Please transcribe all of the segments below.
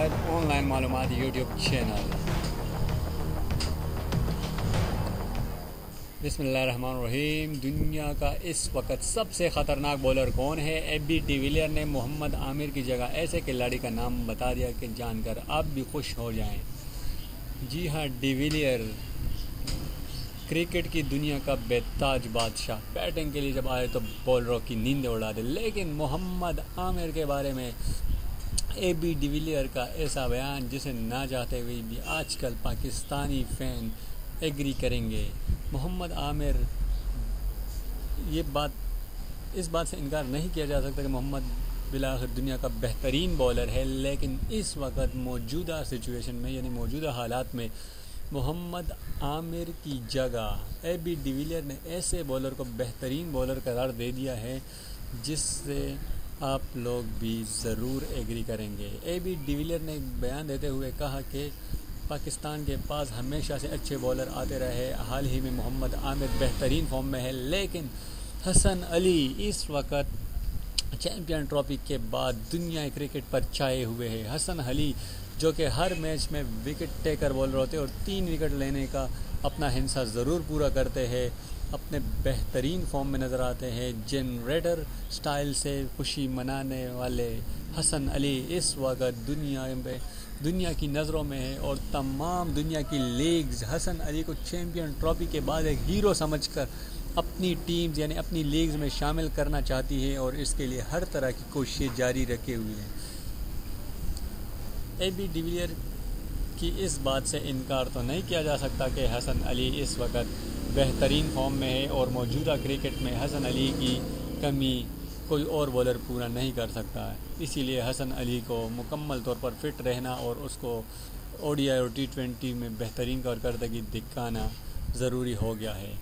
World wide online मालूमात YouTube channel. बिस्मिल्लाहिर्रहमानिर्रहीम। दुनिया का इस वक्त सबसे ख़तरनाक बॉलर कौन है? एबी डिविलियर ने मोहम्मद आमिर की जगह ऐसे खिलाड़ी का नाम बता दिया कि जानकर आप भी खुश हो जाएं। जी हाँ, डिविलियर क्रिकेट की दुनिया का बेताज बादशाह। बैटिंग के लिए जब आए तो बॉलरों की नींद उड़ा दे। लेकिन मोहम्मद आमिर के बारे में एबी डिविलियर का ऐसा बयान जिसे ना चाहते हुए भी आजकल पाकिस्तानी फ़ैन एग्री करेंगे। मोहम्मद आमिर, इस बात से इनकार नहीं किया जा सकता कि मोहम्मद बिलाखिर दुनिया का बेहतरीन बॉलर है, लेकिन इस वक्त मौजूदा सिचुएशन में यानी मौजूदा हालात में मोहम्मद आमिर की जगह एबी डिविलियर ने ऐसे बॉलर को बेहतरीन बॉलर करार दे दिया है जिससे आप लोग भी ज़रूर एग्री करेंगे। एबी डिविलियर ने बयान देते हुए कहा कि पाकिस्तान के पास हमेशा से अच्छे बॉलर आते रहे। हाल ही में मोहम्मद आमिर बेहतरीन फॉर्म में है, लेकिन हसन अली इस वक्त चैम्पियन ट्रॉफी के बाद दुनिया क्रिकेट पर छाए हुए हैं। हसन अली जो कि हर मैच में विकेट टेकर बॉलर होते हैं और 3 विकेट लेने का अपना हिस्सा ज़रूर पूरा करते हैं, अपने बेहतरीन फॉर्म में नज़र आते हैं। जनरेटर स्टाइल से खुशी मनाने वाले हसन अली इस वक्त दुनिया की नज़रों में है और तमाम दुनिया की लीग्स हसन अली को चैम्पियन ट्रॉफी के बाद एक हीरो समझकर अपनी टीम्स यानी अपनी लीग्स में शामिल करना चाहती है और इसके लिए हर तरह की कोशिशें जारी रखे हुए हैं। एबी डिविलियर की इस बात से इनकार तो नहीं किया जा सकता कि हसन अली इस वक्त बेहतरीन फॉर्म में है और मौजूदा क्रिकेट में हसन अली की कमी कोई और बॉलर पूरा नहीं कर सकता है। इसीलिए हसन अली को मुकम्मल तौर पर फिट रहना और उसको ओडीआई और T20 में बेहतरीन कारकर्दगी दिखाना ज़रूरी हो गया है।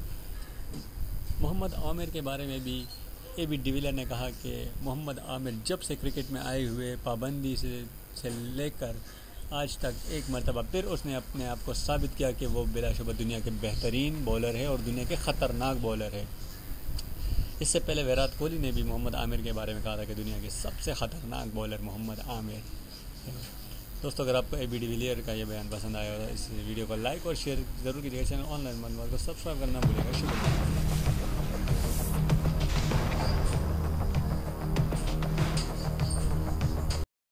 मोहम्मद आमिर के बारे में भी एबी डिविलियर ने कहा कि मोहम्मद आमिर जब से क्रिकेट में आए हुए पाबंदी से लेकर आज तक एक मरतबा फिर उसने अपने आप को साबित किया कि वो बिलाशुबा दुनिया के बेहतरीन बॉलर है और दुनिया के ख़तरनाक बॉलर है। इससे पहले विराट कोहली ने भी मोहम्मद आमिर के बारे में कहा था कि दुनिया के सबसे ख़तरनाक बॉलर मोहम्मद आमिर है। दोस्तों, अगर आपको एबी डिविलियर का ये बयान पसंद आया तो इस वीडियो को लाइक और शेयर ज़रूर कीजिएगा। चैनल ऑनलाइन मालूमात को सब्सक्राइब करना भूलिएगा। शुक्रिया।